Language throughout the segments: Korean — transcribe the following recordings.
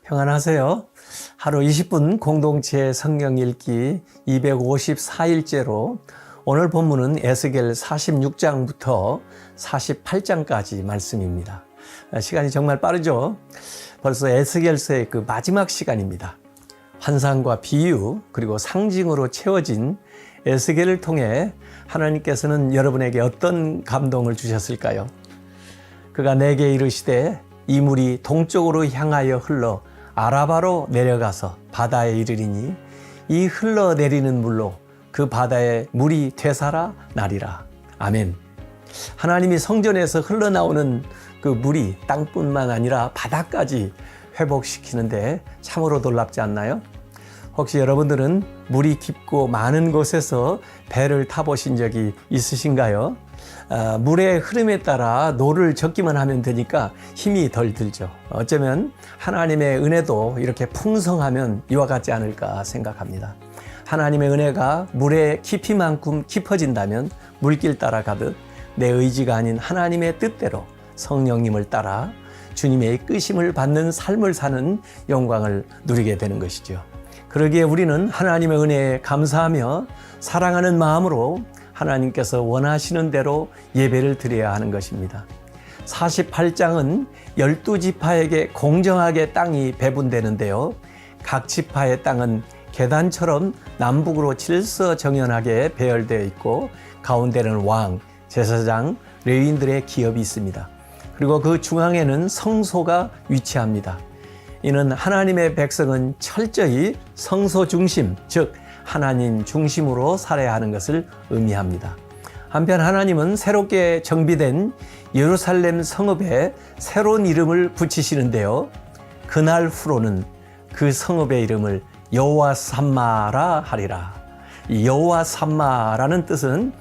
평안하세요. 하루 20분 공동체 성경 읽기 254일째로 오늘 본문은 에스겔 46장부터 48장까지 말씀입니다. 시간이 정말 빠르죠? 벌써 에스겔서의 그 마지막 시간입니다. 환상과 비유 그리고 상징으로 채워진 에스겔을 통해 하나님께서는 여러분에게 어떤 감동을 주셨을까요? 그가 내게 이르시되 이 물이 동쪽으로 향하여 흘러 아라바로 내려가서 바다에 이르리니 이 흘러내리는 물로 그 바다에 물이 되살아 나리라. 아멘. 하나님이 성전에서 흘러나오는 그 물이 땅뿐만 아니라 바다까지 회복시키는데 참으로 놀랍지 않나요? 혹시 여러분들은 물이 깊고 많은 곳에서 배를 타보신 적이 있으신가요? 물의 흐름에 따라 노를 젓기만 하면 되니까 힘이 덜 들죠. 어쩌면 하나님의 은혜도 이렇게 풍성하면 이와 같지 않을까 생각합니다. 하나님의 은혜가 물의 깊이만큼 깊어진다면 물길 따라 가듯 내 의지가 아닌 하나님의 뜻대로 성령님을 따라 주님의 이끄심을 받는 삶을 사는 영광을 누리게 되는 것이죠. 그러기에 우리는 하나님의 은혜에 감사하며 사랑하는 마음으로 하나님께서 원하시는 대로 예배를 드려야 하는 것입니다. 48장은 12지파에게 공정하게 땅이 배분되는데요. 각 지파의 땅은 계단처럼 남북으로 질서정연하게 배열되어 있고 가운데는 왕, 제사장, 레위인들의 기업이 있습니다. 그리고 그 중앙에는 성소가 위치합니다. 이는 하나님의 백성은 철저히 성소 중심, 즉 하나님 중심으로 살아야 하는 것을 의미합니다. 한편 하나님은 새롭게 정비된 예루살렘 성읍에 새로운 이름을 붙이시는데요. 그날 후로는 그 성읍의 이름을 여호와 삼마라 하리라. 이 여호와 삼마라는 뜻은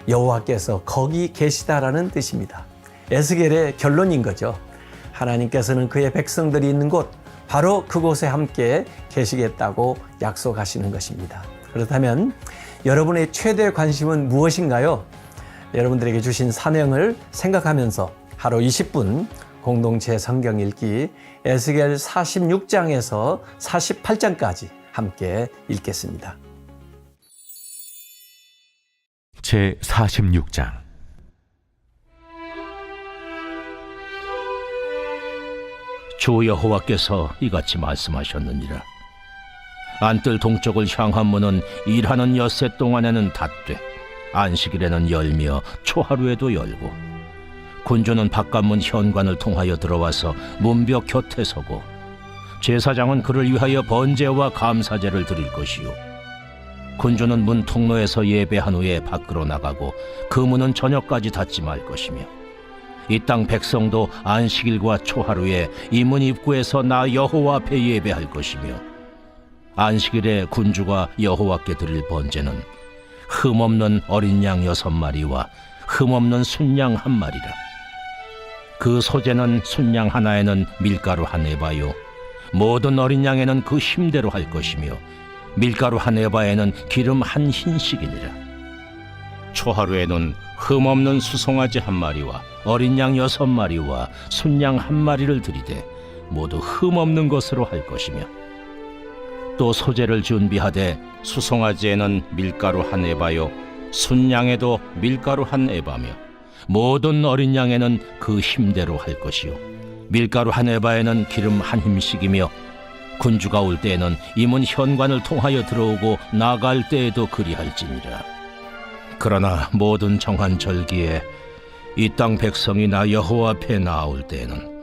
여호와께서 거기 계시다라는 뜻입니다. 에스겔의 결론인 거죠. 하나님께서는 그의 백성들이 있는 곳 바로 그곳에 함께 계시겠다고 약속하시는 것입니다. 그렇다면 여러분의 최대 관심은 무엇인가요? 여러분들에게 주신 사명을 생각하면서 하루 20분 공동체 성경 읽기 에스겔 46장에서 48장까지 함께 읽겠습니다. 제 46장 주 여호와께서 이같이 말씀하셨느니라. 안뜰 동쪽을 향한 문은 일하는 엿새 동안에는 닫되 안식일에는 열며 초하루에도 열고 군주는 바깥문 현관을 통하여 들어와서 문벽 곁에 서고 제사장은 그를 위하여 번제와 감사제를 드릴 것이요 군주는 문 통로에서 예배한 후에 밖으로 나가고 그 문은 저녁까지 닫지 말 것이며 이 땅 백성도 안식일과 초하루에 이 문 입구에서 나 여호와 앞에 예배할 것이며 안식일에 군주가 여호와께 드릴 번제는 흠없는 어린 양 6마리와 흠없는 순양 1마리라. 그 소제는 순양 하나에는 밀가루 1에바요 모든 어린 양에는 그 힘대로 할 것이며 밀가루 1에바에는 기름 1흰씩이니라. 초하루에는 흠없는 수송아지 1마리와 어린 양 6마리와 순양 1마리를 드리되 모두 흠없는 것으로 할 것이며 또 소제를 준비하되 수송아지에는 밀가루 1에바요 순양에도 밀가루 1에바며 모든 어린 양에는 그 힘대로 할 것이요 밀가루 1에바에는 기름 1힘씩이며 군주가 올 때에는 이 문 현관을 통하여 들어오고 나갈 때에도 그리할지니라. 그러나 모든 정한 절기에 이 땅 백성이 나 여호와 앞에 나아올 때에는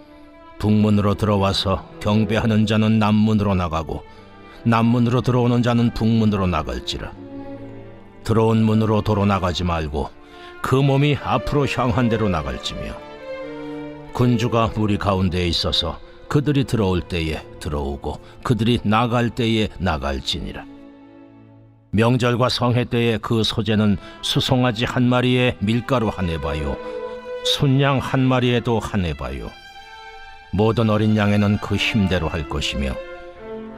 북문으로 들어와서 경배하는 자는 남문으로 나가고 남문으로 들어오는 자는 북문으로 나갈지라. 들어온 문으로 도로 나가지 말고 그 몸이 앞으로 향한 대로 나갈지며 군주가 무리 가운데에 있어서 그들이 들어올 때에 들어오고 그들이 나갈 때에 나갈지니라. 명절과 성회 때에 그 소제는 수송아지 1마리에 밀가루 1에바요 순양 1마리에도 1에바요 모든 어린 양에는 그 힘대로 할 것이며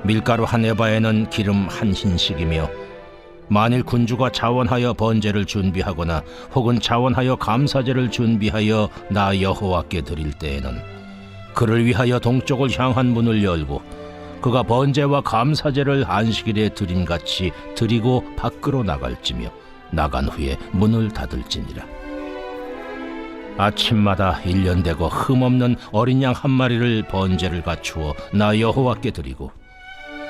밀가루 1에바에는 기름 1흰씩이며 만일 군주가 자원하여 번제를 준비하거나 혹은 자원하여 감사제를 준비하여 나 여호와께 드릴 때에는 그를 위하여 동쪽을 향한 문을 열고 그가 번제와 감사제를 안식일에 드림같이 드리고 밖으로 나갈지며 나간 후에 문을 닫을지니라. 아침마다 1년 되고 흠없는 어린 양 한 마리를 번제를 갖추어 나 여호와께 드리고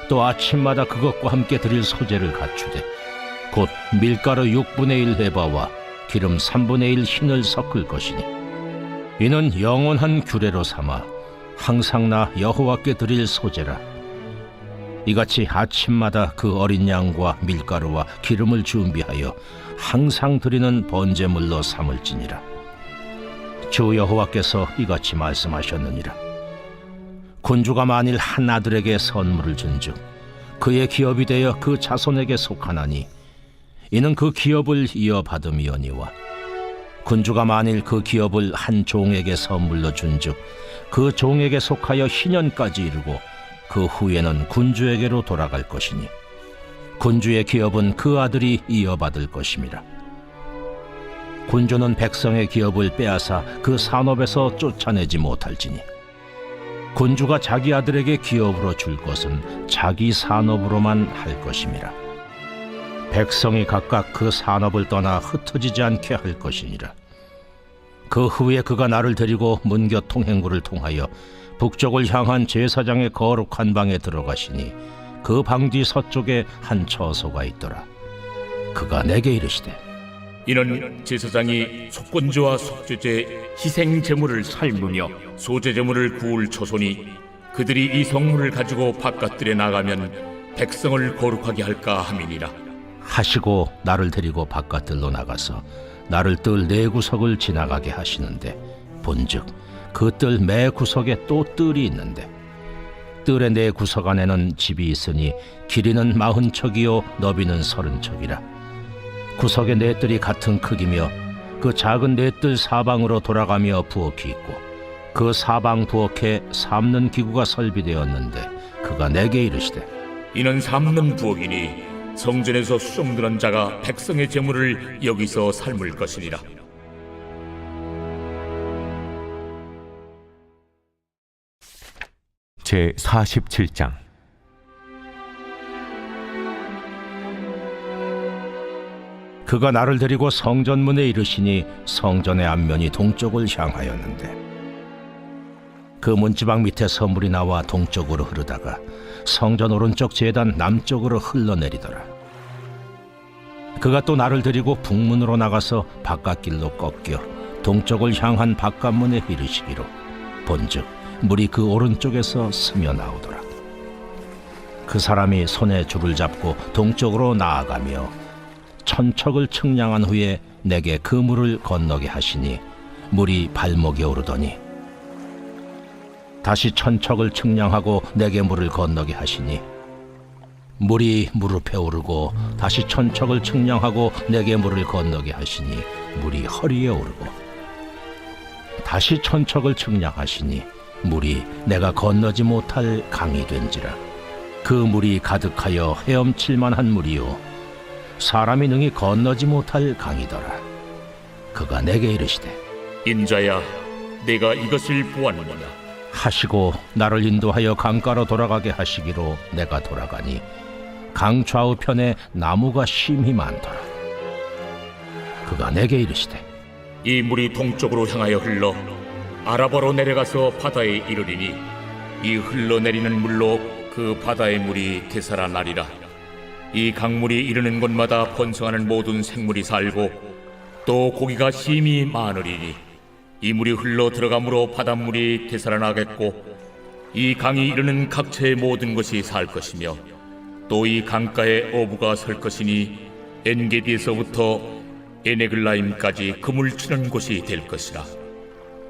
또 아침마다 그것과 함께 드릴 소제를 갖추되 곧 밀가루 6분의 1 해바와 기름 3분의 1 흰을 섞을 것이니 이는 영원한 규례로 삼아 항상 나 여호와께 드릴 소제라. 이같이 아침마다 그 어린 양과 밀가루와 기름을 준비하여 항상 드리는 번제물로 삼을지니라. 주 여호와께서 이같이 말씀하셨느니라. 군주가 만일 한 아들에게 선물을 준즉 그의 기업이 되어 그 자손에게 속하나니 이는 그 기업을 이어받음이오니와 군주가 만일 그 기업을 한 종에게 선물로 준즉 그 종에게 속하여 희년까지 이르고 그 후에는 군주에게로 돌아갈 것이니 군주의 기업은 그 아들이 이어받을 것임이라. 군주는 백성의 기업을 빼앗아 그 산업에서 쫓아내지 못할지니 군주가 자기 아들에게 기업으로 줄 것은 자기 산업으로만 할 것임이라. 백성이 각각 그 산업을 떠나 흩어지지 않게 할 것이니라. 그 후에 그가 나를 데리고 문곁 통행구를 통하여 북쪽을 향한 제사장의 거룩한 방에 들어가시니 그 방 뒤 서쪽에 한 처소가 있더라. 그가 내게 이르시되 이는 제사장이 속건제와 속죄제, 희생 제물을 삶으며 소제 제물을 구울 처소니 그들이 이 성물을 가지고 바깥들에 나가면 백성을 거룩하게 할까 함이니라. 하시고 나를 데리고 바깥들로 나가서 나를 뜰 네 구석을 지나가게 하시는데 본즉 그 뜰 매 구석에 또 뜰이 있는데 뜰의 네 구석 안에는 집이 있으니 길이는 40척이요 너비는 30척이라. 구석의 네 뜰이 같은 크기며 그 작은 네 뜰 사방으로 돌아가며 부엌이 있고 그 사방 부엌에 삶는 기구가 설비되었는데 그가 내게 이르시되 이는 삶는 부엌이니 성전에서 수종드는 자가 백성의 제물을 여기서 삶을 것이니라. 제 47장 그가 나를 데리고 성전문에 이르시니 성전의 앞면이 동쪽을 향하였는데 그 문지방 밑에 선물이 나와 동쪽으로 흐르다가 성전 오른쪽 제단 남쪽으로 흘러내리더라. 그가 또 나를 데리고 북문으로 나가서 바깥길로 꺾여 동쪽을 향한 바깥문에 이르시기로 본즉 물이 그 오른쪽에서 스며 나오더라. 그 사람이 손에 줄을 잡고 동쪽으로 나아가며 천척을 측량한 후에 내게 그 물을 건너게 하시니 물이 발목에 오르더니 다시 천척을 측량하고 내게 물을 건너게 하시니 물이 무릎에 오르고 다시 천척을 측량하고 내게 물을 건너게 하시니 물이 허리에 오르고 다시 천척을 측량하시니 물이 내가 건너지 못할 강이 된지라. 그 물이 가득하여 헤엄칠 만한 물이요 사람이 능히 건너지 못할 강이더라. 그가 내게 이르시되 인자야, 내가 이것을 보았느냐. 하시고 나를 인도하여 강가로 돌아가게 하시기로 내가 돌아가니 강 좌우편에 나무가 심히 많더라. 그가 내게 이르시되 이 물이 동쪽으로 향하여 흘러 아라바로 내려가서 바다에 이르리니 이 흘러내리는 물로 그 바다의 물이 되살아나리라. 이 강물이 이르는 곳마다 번성하는 모든 생물이 살고 또 고기가 심히 많으리니 이 물이 흘러 들어가므로 바닷물이 되살아나겠고 이 강이 이르는 각처의 모든 것이 살 것이며 또 이 강가에 어부가 설 것이니 엔게디에서부터 에네글라임까지 그물 치는 곳이 될 것이라.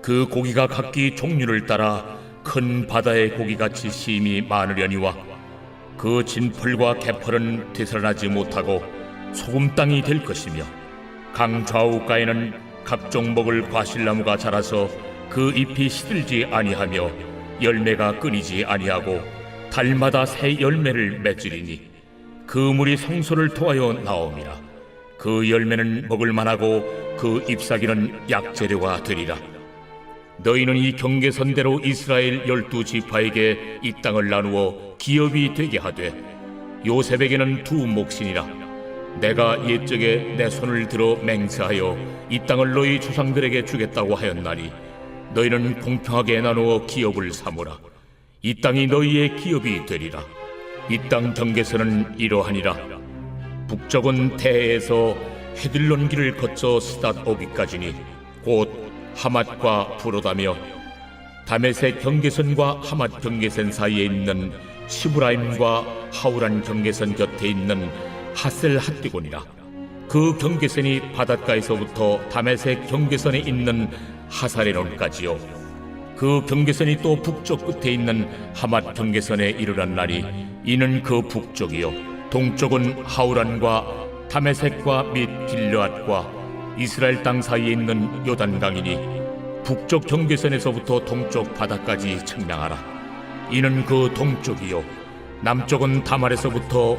그 고기가 각기 종류를 따라 큰 바다의 고기같이 심히 많으려니와 그 진펄과 개펄은 되살아나지 못하고 소금 땅이 될 것이며 강 좌우가에는 각종 먹을 과실나무가 자라서 그 잎이 시들지 아니하며 열매가 끊이지 아니하고 달마다 새 열매를 맺으리니 그 물이 성소를 통하여 나옴이라. 그 열매는 먹을 만하고 그 잎사귀는 약재료가 되리라. 너희는 이 경계선대로 이스라엘 12지파에게 이 땅을 나누어 기업이 되게 하되 요셉에게는 두 몫이니라. 내가 옛적에 내 손을 들어 맹세하여 이 땅을 너희 조상들에게 주겠다고 하였나니 너희는 공평하게 나누어 기업을 삼으라. 이 땅이 너희의 기업이 되리라. 이 땅 경계선은 이러하니라. 북쪽은 대해에서 헤들론 길을 거쳐 스닷 오기까지니 곧 하맛과 부로다며 다메섹 경계선과 하맛 경계선 사이에 있는 시브라임과 하우란 경계선 곁에 있는 하셀 핫디곤이라. 그 경계선이 바닷가에서부터 다메섹 경계선에 있는 하사레논까지요. 그 경계선이 또 북쪽 끝에 있는 하맛 경계선에 이르렀나니 이는 그 북쪽이요. 동쪽은 하우란과 다메섹과 및 길르앗과 이스라엘 땅 사이에 있는 요단강이니 북쪽 경계선에서부터 동쪽 바다까지 측량하라. 이는 그 동쪽이요. 남쪽은 다말에서부터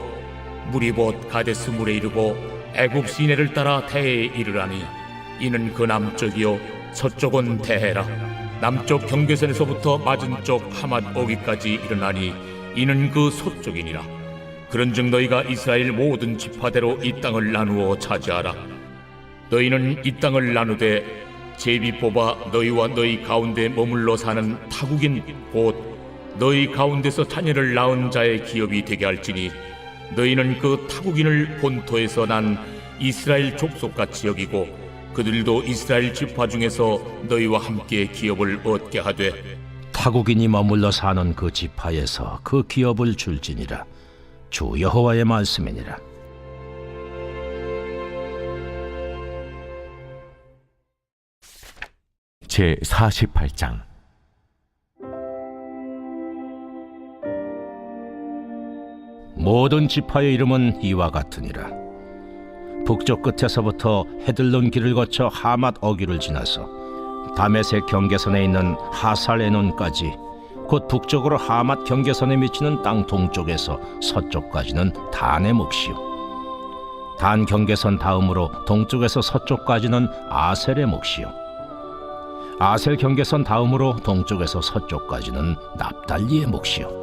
무리봇 가데스 물에 이르고 애굽 시내를 따라 태해에 이르라니 이는 그 남쪽이요. 서쪽은 대해라. 남쪽 경계선에서부터 맞은쪽 하맛 오기까지 이르나니 이는 그 서쪽이니라. 그런즉 너희가 이스라엘 모든 지파대로 이 땅을 나누어 차지하라. 너희는 이 땅을 나누되 제비 뽑아 너희와 너희 가운데 머물러 사는 타국인 곧 너희 가운데서 자녀를 낳은 자의 기업이 되게 할지니 너희는 그 타국인을 본토에서 난 이스라엘 족속같이 여기고 그들도 이스라엘 지파 중에서 너희와 함께 기업을 얻게 하되 타국인이 머물러 사는 그 지파에서 그 기업을 줄지니라. 주 여호와의 말씀이니라. 제 48장. 모든 지파의 이름은 이와 같으니라. 북쪽 끝에서부터 헤들론 길을 거쳐 하맛 어귀를 지나서 다메섹 경계선에 있는 하살에논까지 곧 북쪽으로 하맛 경계선에 미치는 땅 동쪽에서 서쪽까지는 단의 몫이요. 단 경계선 다음으로 동쪽에서 서쪽까지는 아셀의 몫이요. 아셀 경계선 다음으로 동쪽에서 서쪽까지는 납달리의 몫이요.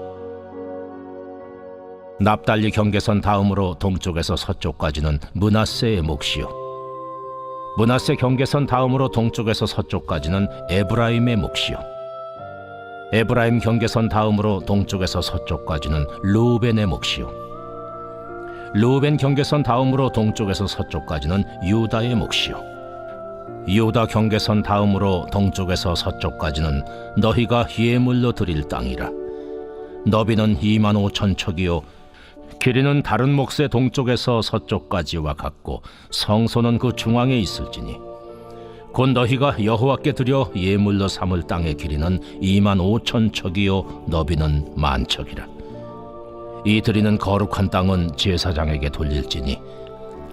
납달리 경계선 다음으로 동쪽에서 서쪽까지는 므낫세의 몫이요. 므낫세 경계선 다음으로 동쪽에서 서쪽까지는 에브라임의 몫이요. 에브라임 경계선 다음으로 동쪽에서 서쪽까지는 르우벤의 몫이요. 르우벤 경계선 다음으로 동쪽에서 서쪽까지는 유다의 몫이요. 유다 경계선 다음으로 동쪽에서 서쪽까지는 너희가 예물로 드릴 땅이라. 너비는 25,000척이요 길이는 다른 몫의 동쪽에서 서쪽까지와 같고 성소는 그 중앙에 있을지니 곧 너희가 여호와께 드려 예물로 삼을 땅의 길이는 25,000척이요 너비는 10,000척이라. 이 드리는 거룩한 땅은 제사장에게 돌릴지니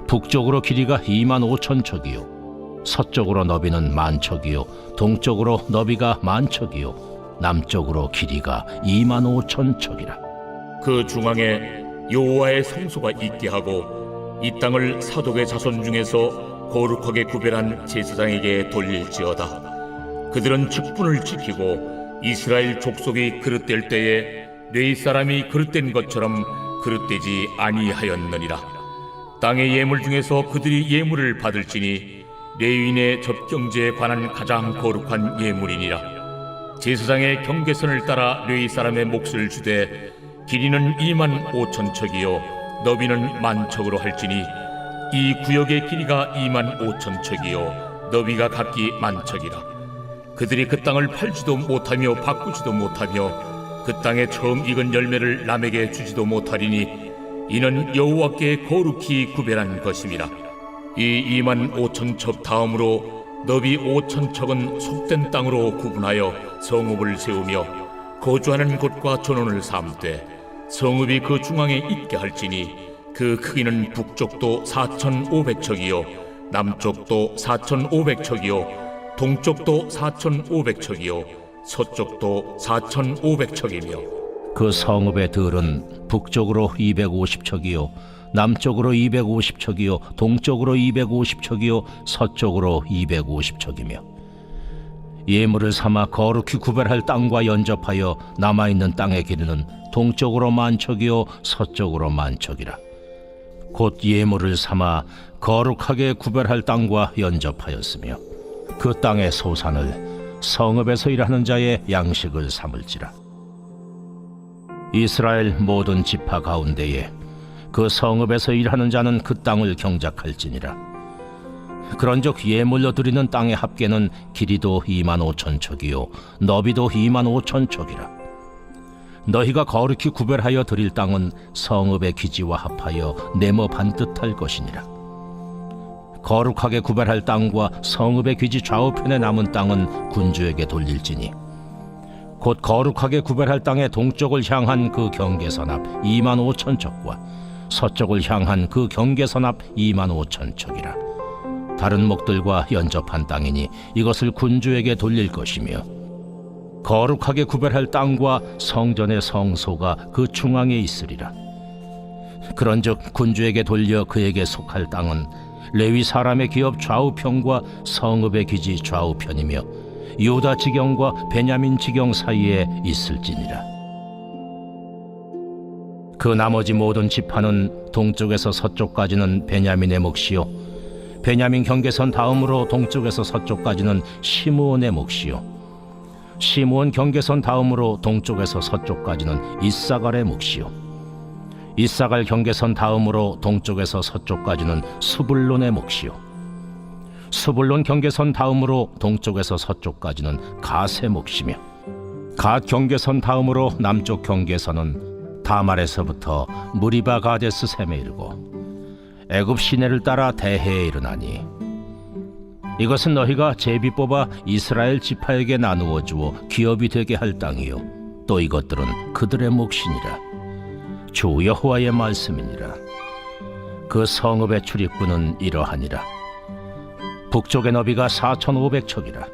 북쪽으로 길이가 25,000척이요 서쪽으로 너비는 10,000척이요 동쪽으로 너비가 10,000척이요 남쪽으로 길이가 25,000척이라. 그 중앙에 여호와의 성소가 있게 하고 이 땅을 사독의 자손 중에서 거룩하게 구별한 제사장에게 돌릴지어다. 그들은 직분을 지키고 이스라엘 족속이 그릇될 때에 뇌 사람이 그릇된 것처럼 그릇되지 아니하였느니라. 땅의 예물 중에서 그들이 예물을 받을지니 레위인의 접경제에 관한 가장 거룩한 예물이니라. 제사장의 경계선을 따라 레위 사람의 몫을 주되 길이는 25,000척이요 너비는 10,000척으로 할지니 이 구역의 길이가 25,000척이요 너비가 각기 10,000척이라. 그들이 그 땅을 팔지도 못하며 바꾸지도 못하며 그 땅에 처음 익은 열매를 남에게 주지도 못하리니 이는 여호와께 거룩히 구별한 것임이라. 이 25,000척 다음으로 너비 5,000척은 속된 땅으로 구분하여 성읍을 세우며 거주하는 곳과 전원을 삼되 성읍이 그 중앙에 있게 할지니 그 크기는 북쪽도 4,500척이요 남쪽도 4,500척이요 동쪽도 4,500척이요 서쪽도 4,500척이며 그 성읍의 들은 북쪽으로 250척이요 남쪽으로 250척이요 동쪽으로 250척이요 서쪽으로 250척이며 예물을 삼아 거룩히 구별할 땅과 연접하여 남아있는 땅의 길이는 동쪽으로 만척이요 서쪽으로 만척이라. 곧 예물을 삼아 거룩하게 구별할 땅과 연접하였으며 그 땅의 소산을 성읍에서 일하는 자의 양식을 삼을지라. 이스라엘 모든 지파 가운데에 그 성읍에서 일하는 자는 그 땅을 경작할지니라. 그런즉 예물로 드리는 땅의 합계는 길이도 25,000척이요 너비도 25,000척이라. 너희가 거룩히 구별하여 드릴 땅은 성읍의 기지와 합하여 네모 반듯할 것이니라. 거룩하게 구별할 땅과 성읍의 기지 좌우편에 남은 땅은 군주에게 돌릴지니 곧 거룩하게 구별할 땅의 동쪽을 향한 그 경계선 앞 25,000척과 서쪽을 향한 그 경계선 앞 25,000척이라. 다른 목들과 연접한 땅이니 이것을 군주에게 돌릴 것이며 거룩하게 구별할 땅과 성전의 성소가 그 중앙에 있으리라. 그런즉 군주에게 돌려 그에게 속할 땅은 레위 사람의 기업 좌우편과 성읍의 기지 좌우편이며 유다 지경과 베냐민 지경 사이에 있을지니라. 그 나머지 모든 지파는 동쪽에서 서쪽까지는 베냐민의 몫이요 베냐민 경계선 다음으로 동쪽에서 서쪽까지는 시므온의 몫이요 시므온 경계선 다음으로 동쪽에서 서쪽까지는 이사갈의 몫이요 이사갈 경계선 다음으로 동쪽에서 서쪽까지는 수불론의 몫이요 수불론 경계선 다음으로 동쪽에서 서쪽까지는 갓의 몫이며 갓 경계선 다음으로 남쪽 경계선은 다말에서부터 무리바 가데스 셈에 이르고 애굽 시내를 따라 대해에 이르나니 이것은 너희가 제비 뽑아 이스라엘 지파에게 나누어 주어 기업이 되게 할 땅이요 또 이것들은 그들의 몫이니라. 주 여호와의 말씀이니라. 그 성읍의 출입구는 이러하니라. 북쪽의 너비가 4,500척이라.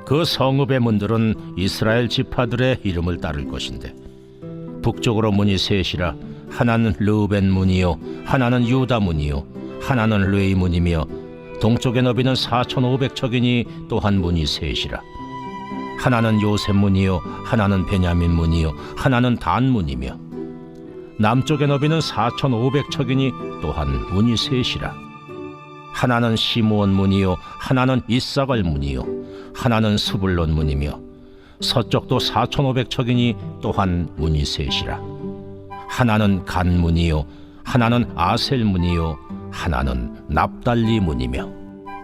그 성읍의 문들은 이스라엘 지파들의 이름을 따를 것인데 북쪽으로 문이 셋이라. 하나는 르우벤 문이요 하나는 유다 문이요 하나는 레위 문이며 동쪽의 너비는 4,500척이니 또한 문이 셋이라. 하나는 요셉 문이요 하나는 베냐민 문이요 하나는 단 문이며 남쪽의 너비는 4,500척이니 또한 문이 셋이라. 하나는 시므온 문이요 하나는 이사갈 문이요 하나는 수불론 문이며 서쪽도 4,500척이니 또한 문이 셋이라. 하나는 간 문이요 하나는 아셀 문이요 하나는 납달리 문이며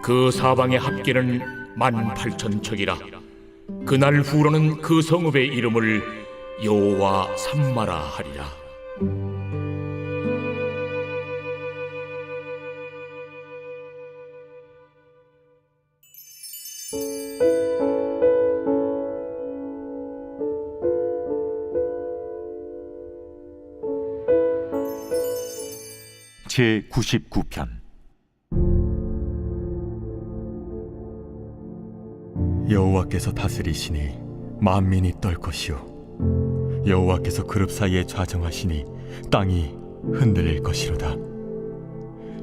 그 사방의 합계는 18,000척이라. 그날 후로는 그 성읍의 이름을 여호와 삼마라 하리라. 제99편 여호와께서 다스리시니 만민이 떨 것이요 여호와께서 그룹 사이에 좌정하시니 땅이 흔들릴 것이로다.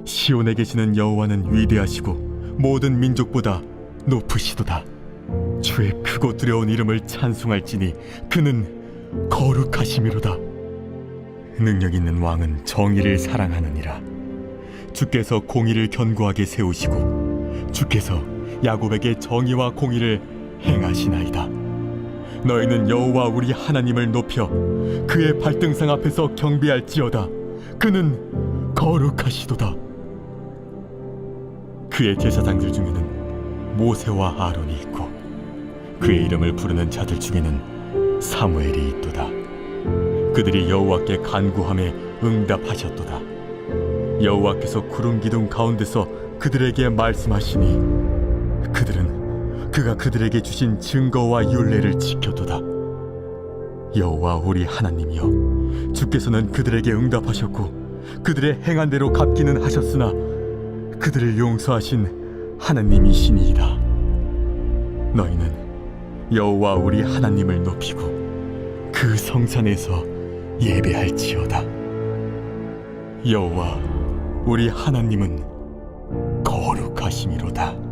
시온에 계시는 여호와는 위대하시고 모든 민족보다 높으시도다. 주의 크고 두려운 이름을 찬송할지니 그는 거룩하심이로다. 능력 있는 왕은 정의를 사랑하느니라. 주께서 공의를 견고하게 세우시고 주께서 야곱에게 정의와 공의를 행하시나이다. 너희는 여호와 우리 하나님을 높여 그의 발등상 앞에서 경배할지어다. 그는 거룩하시도다. 그의 제사장들 중에는 모세와 아론이 있고 그의 이름을 부르는 자들 중에는 사무엘이 있도다. 그들이 여호와께 간구함에 응답하셨도다. 여호와께서 구름 기둥 가운데서 그들에게 말씀하시니 그들은 그가 그들에게 주신 증거와 율례를 지켰도다. 여호와 우리 하나님이여, 주께서는 그들에게 응답하셨고 그들의 행한 대로 갚기는 하셨으나 그들을 용서하신 하나님이시니이다. 너희는 여호와 우리 하나님을 높이고 그 성산에서 예배할지어다. 여호와 우리 하나님은 거룩하심이로다.